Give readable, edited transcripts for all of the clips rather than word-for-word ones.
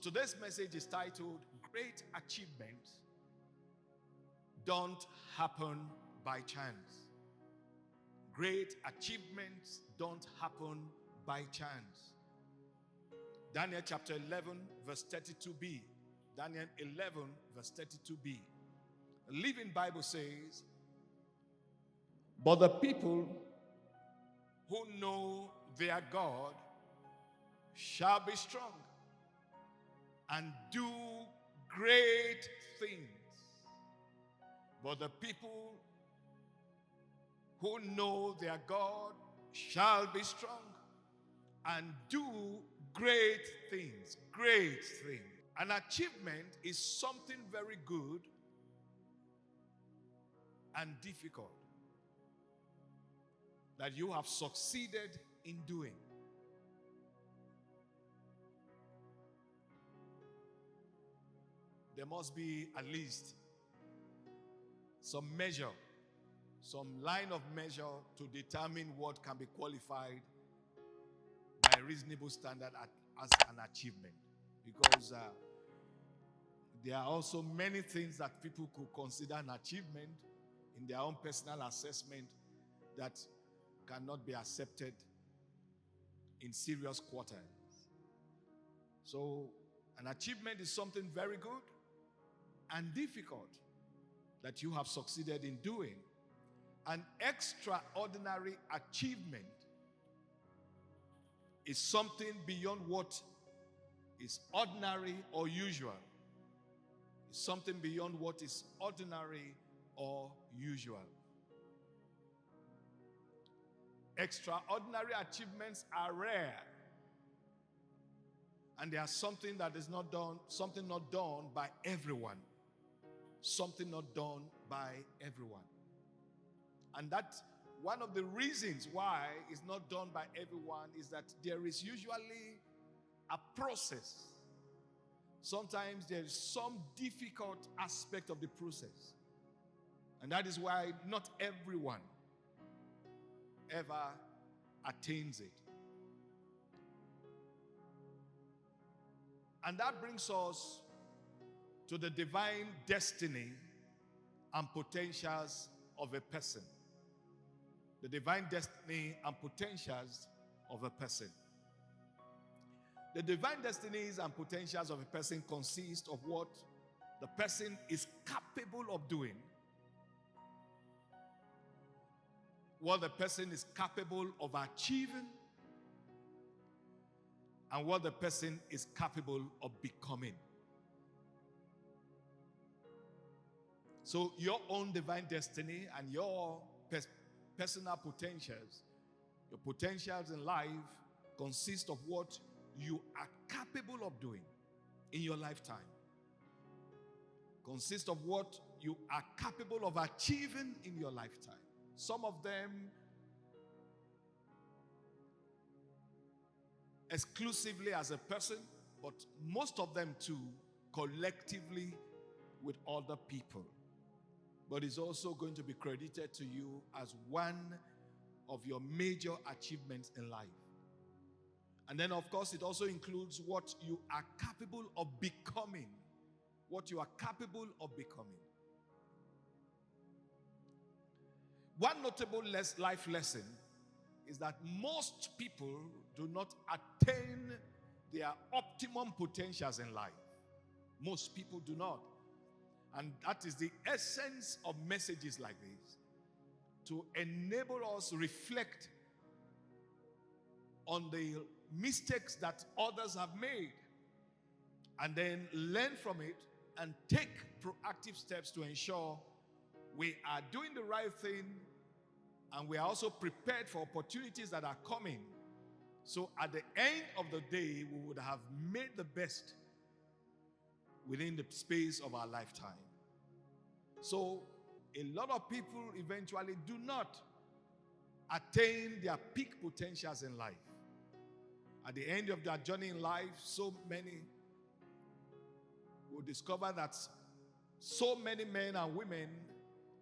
Today's message is titled, Great Achievements Don't Happen by Chance. Great achievements don't happen by chance. Daniel chapter 11 verse 32b. Daniel 11 verse 32b. The Living Bible says, but the people who know their God shall be strong and do great things. But the people who know their God shall be strong and do great things. Great things. An achievement is something very good and difficult that you have succeeded in doing. There must be at least some measure, some line of measure to determine what can be qualified by a reasonable standard as an achievement. Because there are also many things that people could consider an achievement in their own personal assessment that cannot be accepted in serious quarters. So an achievement is something very good and difficult that you have succeeded in doing. An extraordinary achievement is something beyond what is ordinary or usual. It's something beyond what is ordinary or usual. Extraordinary achievements are rare. And they are something that is not done, something not done by everyone. Something not done by everyone. And that's one of the reasons why it's not done by everyone is that there is usually a process. Sometimes there is some difficult aspect of the process. And that is why not everyone ever attains it. And that brings us to the divine destiny and potentials of a person. The divine destiny and potentials of a person. The divine destinies and potentials of a person consist of what the person is capable of doing, what the person is capable of achieving, and what the person is capable of becoming. So your own divine destiny and your personal potentials, your potentials in life consist of what you are capable of doing in your lifetime. Consist of what you are capable of achieving in your lifetime. Some of them exclusively as a person, but most of them too collectively with other people. But it's also going to be credited to you as one of your major achievements in life. And then, of course, it also includes what you are capable of becoming. What you are capable of becoming. One notable life lesson is that most people do not attain their optimum potentials in life. Most people do not. And that is the essence of messages like this, to enable us to reflect on the mistakes that others have made and then learn from it and take proactive steps to ensure we are doing the right thing and we are also prepared for opportunities that are coming. So at the end of the day, we would have made the best within the space of our lifetime. So a lot of people eventually do not attain their peak potentials in life. At the end of their journey in life, so many will discover that so many men and women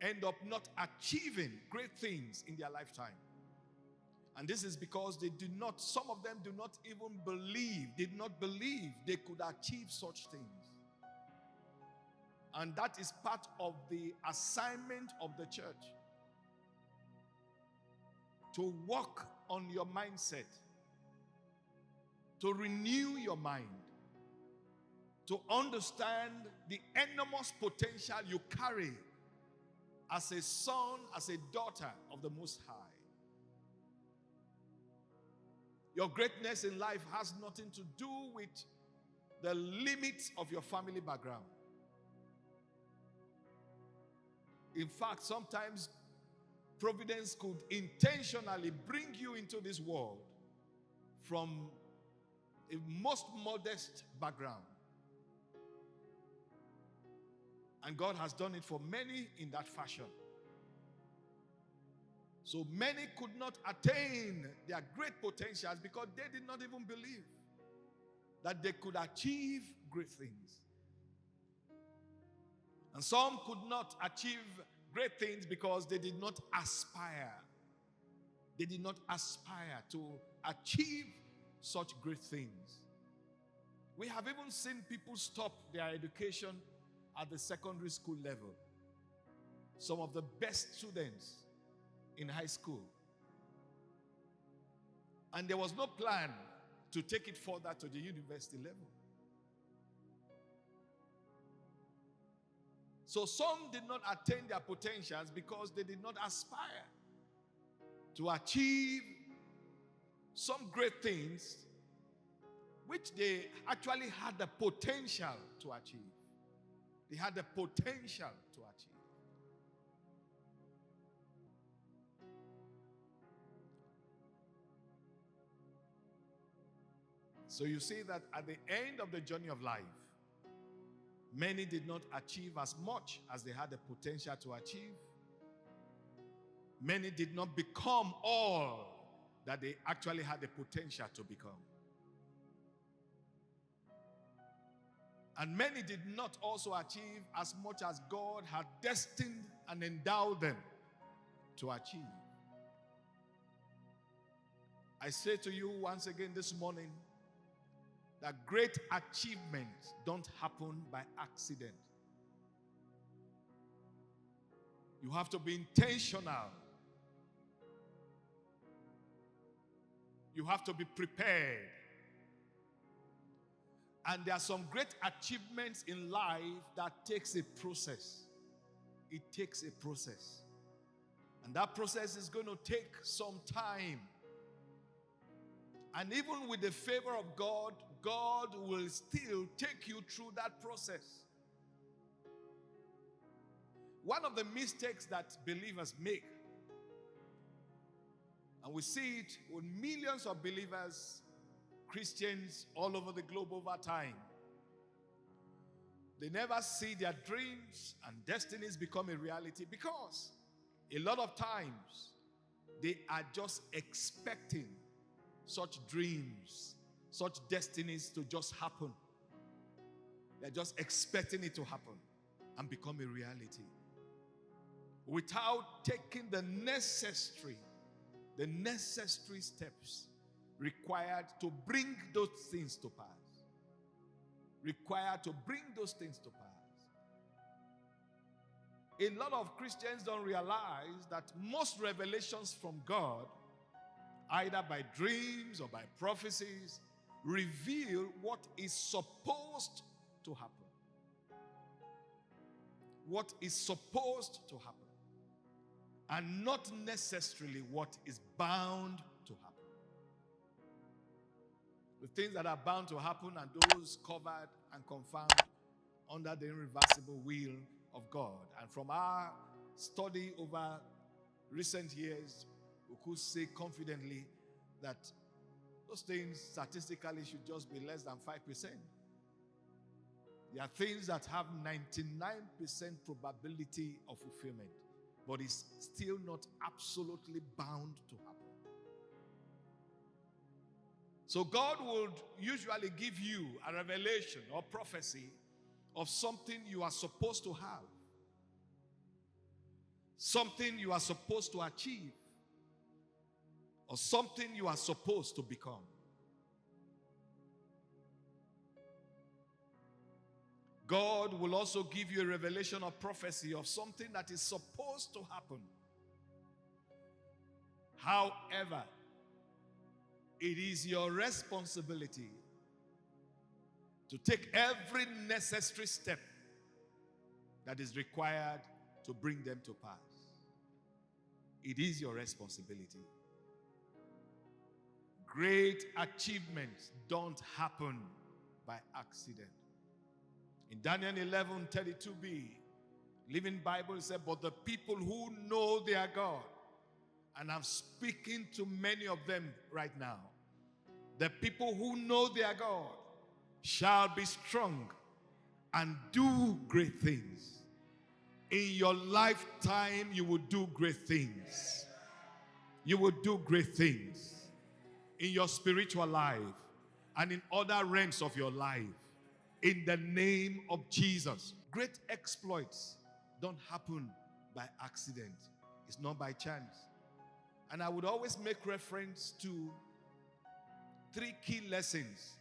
end up not achieving great things in their lifetime. And this is because some of them did not believe they could achieve such things. And that is part of the assignment of the church. To work on your mindset. To renew your mind. To understand the enormous potential you carry as a son, as a daughter of the Most High. Your greatness in life has nothing to do with the limits of your family background. In fact, sometimes providence could intentionally bring you into this world from a most modest background. And God has done it for many in that fashion. So many could not attain their great potentials because they did not even believe that they could achieve great things. And some could not achieve great things because they did not aspire. They did not aspire to achieve such great things. We have even seen people stop their education at the secondary school level. Some of the best students in high school. And there was no plan to take it further to the university level. So some did not attain their potentials because they did not aspire to achieve some great things which they actually had the potential to achieve. They had the potential to achieve. So you see that at the end of the journey of life, many did not achieve as much as they had the potential to achieve. Many did not become all that they actually had the potential to become. And many did not also achieve as much as God had destined and endowed them to achieve. I say to you once again this morning, that great achievements don't happen by accident. You have to be intentional. You have to be prepared. And there are some great achievements in life that takes a process. It takes a process. And that process is going to take some time. And even with the favor of God, God will still take you through that process. One of the mistakes that believers make, and we see it with millions of believers, Christians all over the globe over time, they never see their dreams and destinies become a reality because a lot of times they are just expecting such dreams, such destinies to just happen. They're just expecting it to happen and become a reality without taking the necessary steps required to bring those things to pass. Required to bring those things to pass. A lot of Christians don't realize that most revelations from God, either by dreams or by prophecies, reveal what is supposed to happen. What is supposed to happen. And not necessarily what is bound to happen. The things that are bound to happen are those covered and confirmed under the irreversible will of God. And from our study over recent years, we could say confidently that those things statistically should just be less than 5%. There are things that have 99% probability of fulfillment, but it's still not absolutely bound to happen. So God would usually give you a revelation or prophecy of something you are supposed to have, something you are supposed to achieve. or something you are supposed to become. God will also give you a revelation of prophecy of something that is supposed to happen. However, it is your responsibility to take every necessary step that is required to bring them to pass. It is your responsibility. Great achievements don't happen by accident. In Daniel 11:32b, Living Bible said, but the people who know their God, and I'm speaking to many of them right now, the people who know their God shall be strong and do great things. In your lifetime, you will do great things. You will do great things in your spiritual life and in other realms of your life. In the name of Jesus. Great exploits don't happen by accident. It's not by chance. And I would always make reference to 3 key lessons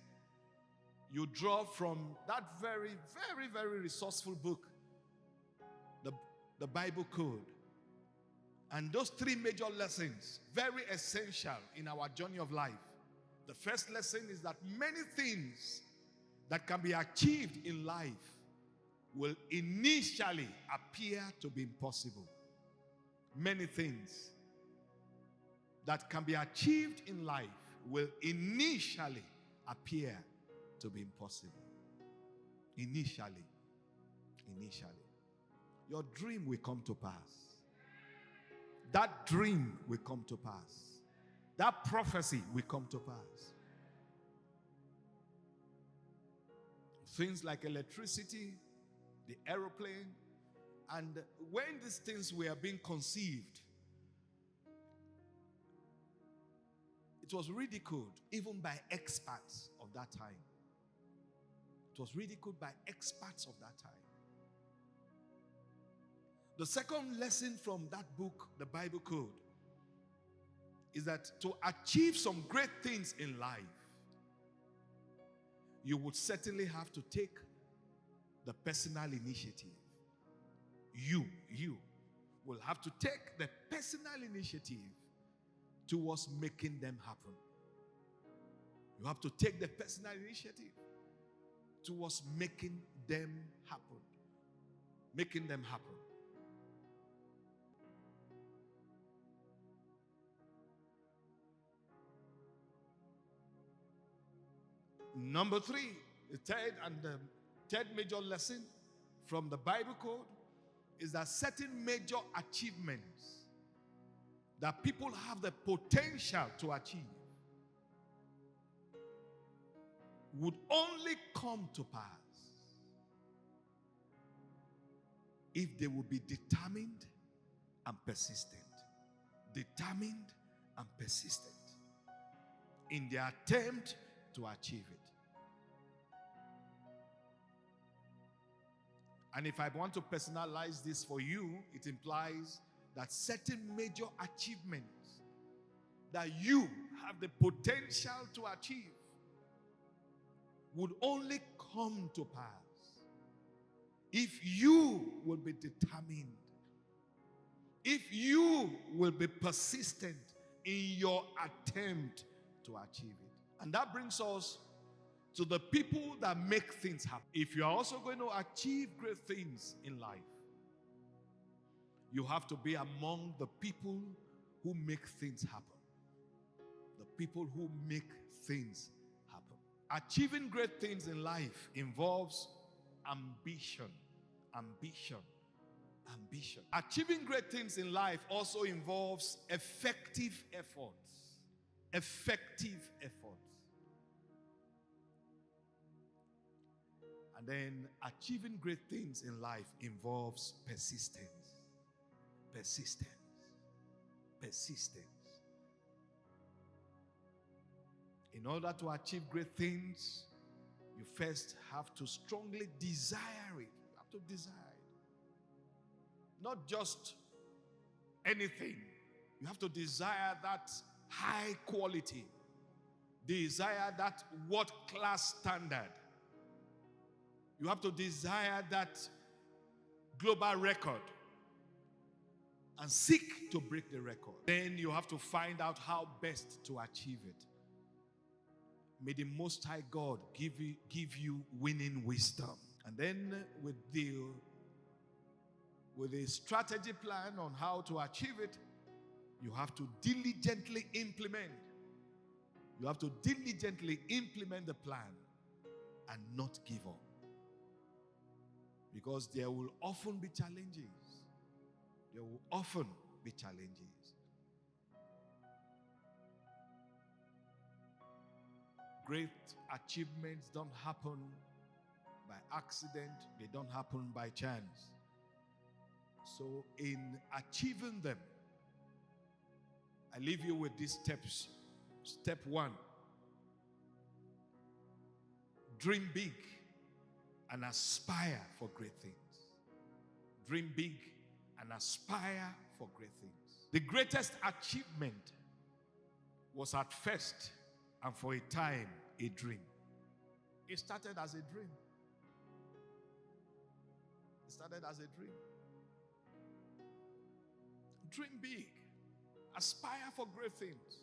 you draw from that very, very, very resourceful book, the Bible Code. And those 3 major lessons, very essential in our journey of life. The first lesson is that many things that can be achieved in life will initially appear to be impossible. Many things that can be achieved in life will initially appear to be impossible. Initially. Your dream will come to pass. That dream will come to pass. That prophecy will come to pass. Things like electricity, the aeroplane, and when these things were being conceived, it was ridiculed even by experts of that time. It was ridiculed by experts of that time. The second lesson from that book, the Bible Code, is that to achieve some great things in life, you would certainly have to take the personal initiative. You will have to take the personal initiative towards making them happen. You have to take the personal initiative towards making them happen. Making them happen. Number 3, the third major lesson from the Bible Code is that certain major achievements that people have the potential to achieve would only come to pass if they would be determined and persistent. Determined and persistent in their attempt to achieve it. And if I want to personalize this for you, it implies that certain major achievements that you have the potential to achieve would only come to pass if you will be determined, if you will be persistent in your attempt to achieve it. And that brings us to the people that make things happen. If you are also going to achieve great things in life, you have to be among the people who make things happen. The people who make things happen. Achieving great things in life involves ambition. Achieving great things in life also involves effective efforts. And then achieving great things in life involves persistence. In order to achieve great things, you first have to strongly desire it. You have to desire it. Not just anything. You have to desire that high quality. Desire that world-class standard. You have to desire that global record and seek to break the record. Then you have to find out how best to achieve it. May the Most High God give you winning wisdom. And then with a strategy plan on how to achieve it, you have to diligently implement. You have to diligently implement the plan and not give up. Because there will often be challenges. There will often be challenges. Great achievements don't happen by accident. They don't happen by chance. So in achieving them, I leave you with these steps. Step 1, dream big and aspire for great things. Dream big and aspire for great things. The greatest achievement was at first and for a time a dream. It started as a dream. It started as a dream. Dream big. Aspire for great things.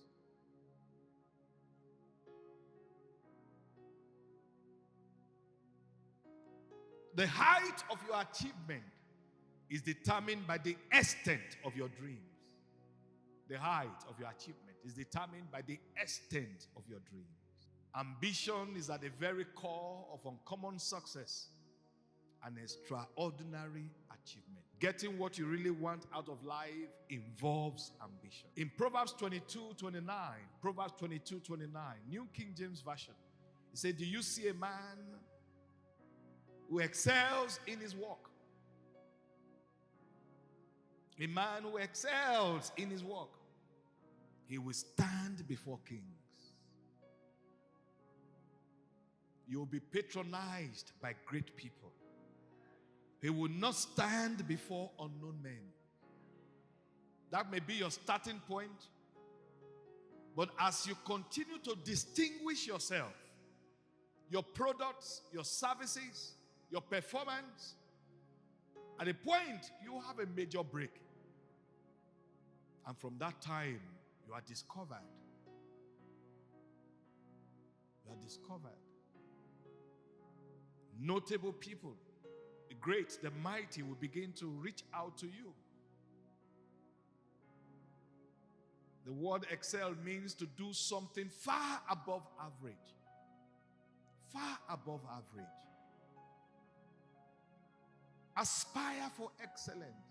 The height of your achievement is determined by the extent of your dreams. The height of your achievement is determined by the extent of your dreams. Ambition is at the very core of uncommon success and extraordinary achievement. Getting what you really want out of life involves ambition. In Proverbs 22:29, New King James Version, it said, do you see a man who excels in his work? A man who excels in his work, he will stand before kings. You will be patronized by great people. He will not stand before unknown men. That may be your starting point. But as you continue to distinguish yourself, your products, your services, your performance, at a point you have a major break. And from that time, you are discovered. You are discovered. Notable people, the great, the mighty, will begin to reach out to you. The word excel means to do something far above average. Far above average. Aspire for excellence.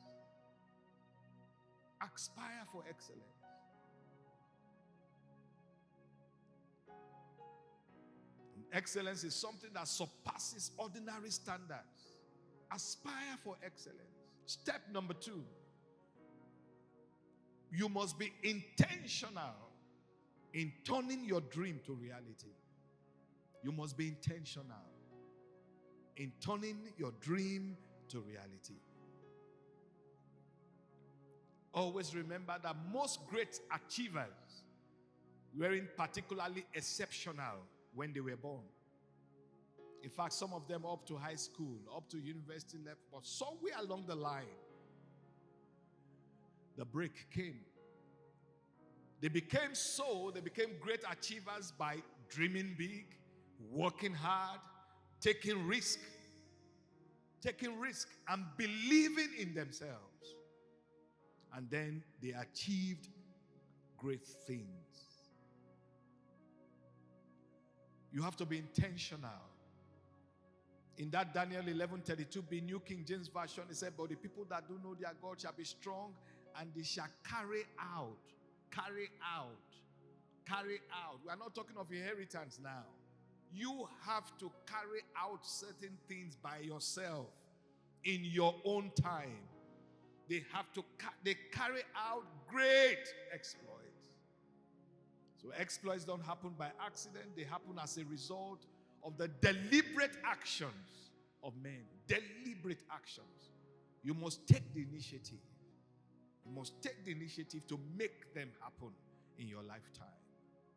Aspire for excellence. Excellence is something that surpasses ordinary standards. Aspire for excellence. Step number 2. You must be intentional in turning your dream to reality. You must be intentional in turning your dream to reality. Always remember that most great achievers weren't particularly exceptional when they were born. In fact, some of them up to high school, up to university level, but somewhere along the line, the break came. They became great achievers by dreaming big, working hard, taking risk, and believing in themselves. And then they achieved great things. You have to be intentional. In that Daniel 11:32b New King James Version, it said, but the people that do know their God shall be strong, and they shall carry out. We are not talking of inheritance now. You have to carry out certain things by yourself in your own time. They carry out great exploits. So exploits don't happen by accident. They happen as a result of the deliberate actions of men. Deliberate actions. You must take the initiative. You must take the initiative to make them happen in your lifetime.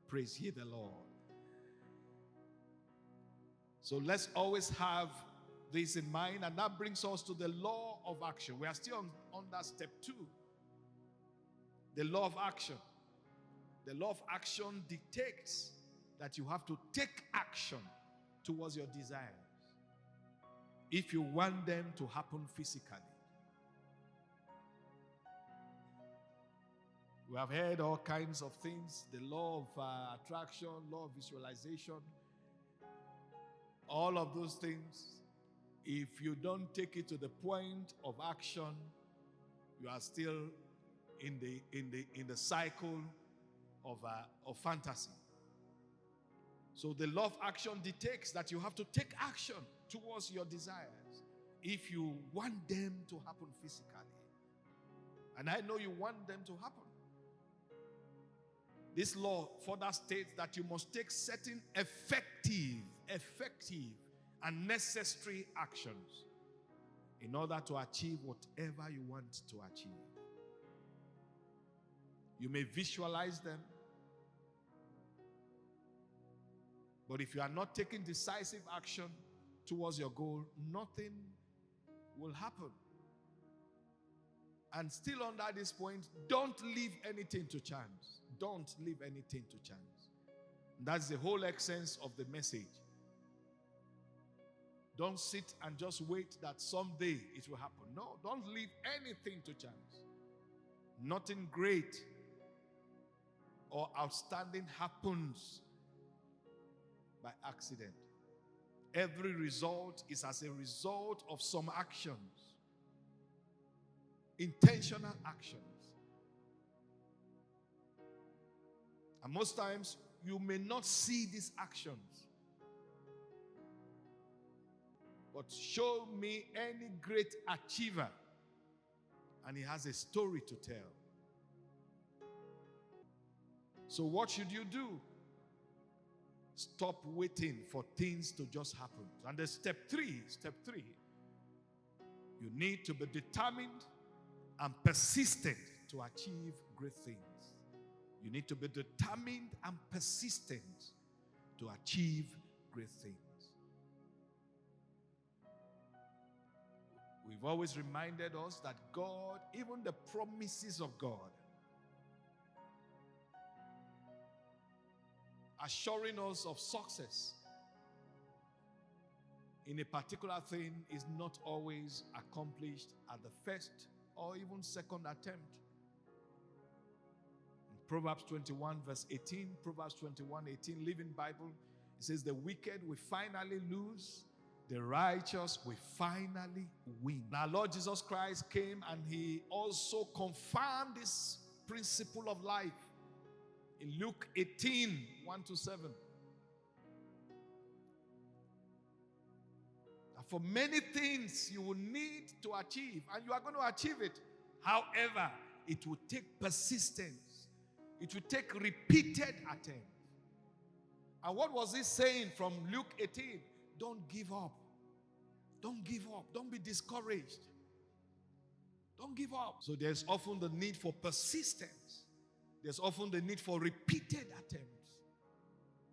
Praise ye the Lord. So let's always have this in mind, and that brings us to the law of action. We are still on that step 2. The law of action. The law of action dictates that you have to take action towards your desires if you want them to happen physically. We have heard all kinds of things, the law of attraction, law of visualization, all of those things. If you don't take it to the point of action, you are still in the cycle of fantasy. So the law of action dictates that you have to take action towards your desires if you want them to happen physically. And I know you want them to happen. This law further states that you must take certain effective and necessary actions in order to achieve whatever you want to achieve. You may visualize them, but if you are not taking decisive action towards your goal, nothing will happen. And still under this point, don't leave anything to chance. Don't leave anything to chance. That's the whole essence of the message. Don't sit and just wait that someday it will happen. No, don't leave anything to chance. Nothing great or outstanding happens by accident. Every result is as a result of some actions. Intentional actions. And most times, you may not see these actions. But show me any great achiever, and he has a story to tell. So what should you do? Stop waiting for things to just happen. And the step three, you need to be determined and persistent to achieve great things. You need to be determined and persistent to achieve great things. We've always reminded us that God, even the promises of God, assuring us of success in a particular thing is not always accomplished at the first or even second attempt. In Proverbs 21 verse 18, Proverbs 21:18, Living Bible, it says, the wicked will finally lose, the righteous will finally win. Our Lord Jesus Christ came and he also confirmed this principle of life in Luke 18:1-7. For many things you will need to achieve, and you are going to achieve it. However, it will take persistence. It will take repeated attempts. And what was he saying from Luke 18? Don't give up. Don't give up. Don't be discouraged. Don't give up. So there's often the need for persistence. There's often the need for repeated attempts.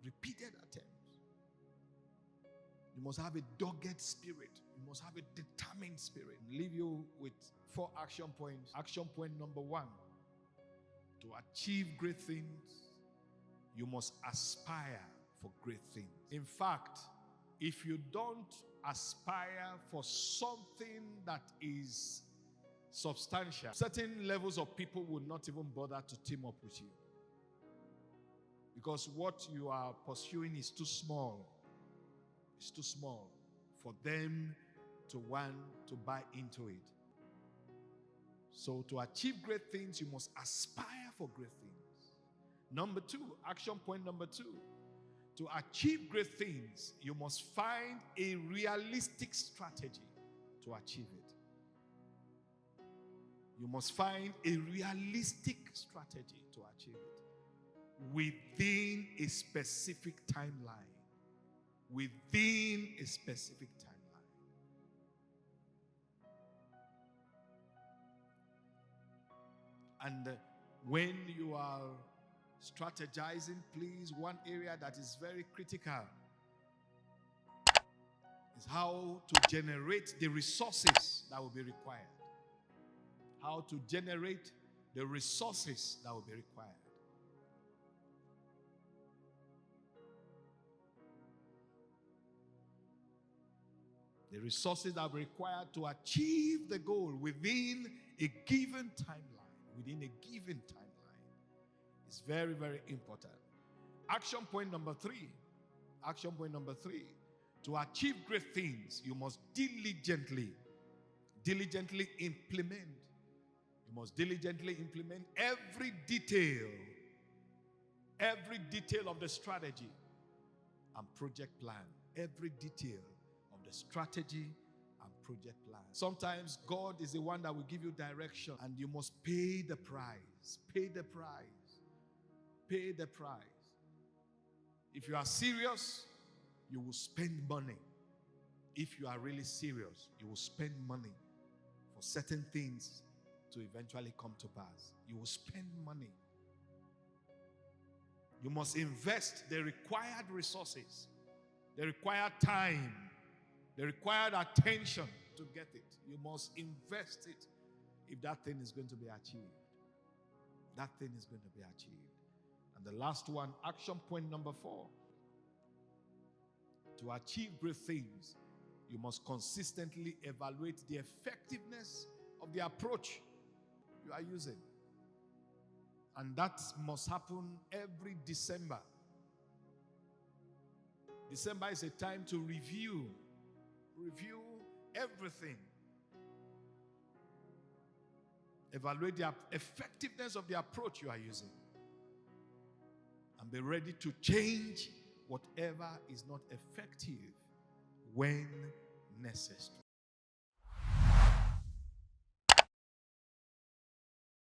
Repeated attempts. You must have a dogged spirit. You must have a determined spirit. I'll leave you with 4 action points. Action point number 1. To achieve great things, you must aspire for great things. In fact, if you don't aspire for something that is substantial, certain levels of people will not even bother to team up with you. Because what you are pursuing is too small. It's too small for them to want to buy into it. So to achieve great things, you must aspire for great things. Number 2, action point number 2. To achieve great things, you must find a realistic strategy to achieve it. You must find a realistic strategy to achieve it within a specific timeline. Within a specific timeline. And when you are Strategizing, please. One area that is very critical is how to generate the resources that will be required. How to generate the resources that will be required. The resources that are required to achieve the goal within a given timeline. Within a given timeline. It's very, very important. Action point number 3. Action point number 3. To achieve great things, you must diligently implement. You must diligently implement every detail of the strategy and project plan. Every detail of the strategy and project plan. Sometimes God is the one that will give you direction, and you must pay the price. Pay the price. Pay the price. If you are serious, you will spend money. If you are really serious, you will spend money for certain things to eventually come to pass. You will spend money. You must invest the required resources, the required time, the required attention to get it. You must invest it if that thing is going to be achieved. That thing is going to be achieved. And the last one, action point number 4. To achieve great things, you must consistently evaluate the effectiveness of the approach you are using. And that must happen every December. December is a time to review everything. Evaluate the effectiveness of the approach you are using. And be ready to change whatever is not effective when necessary.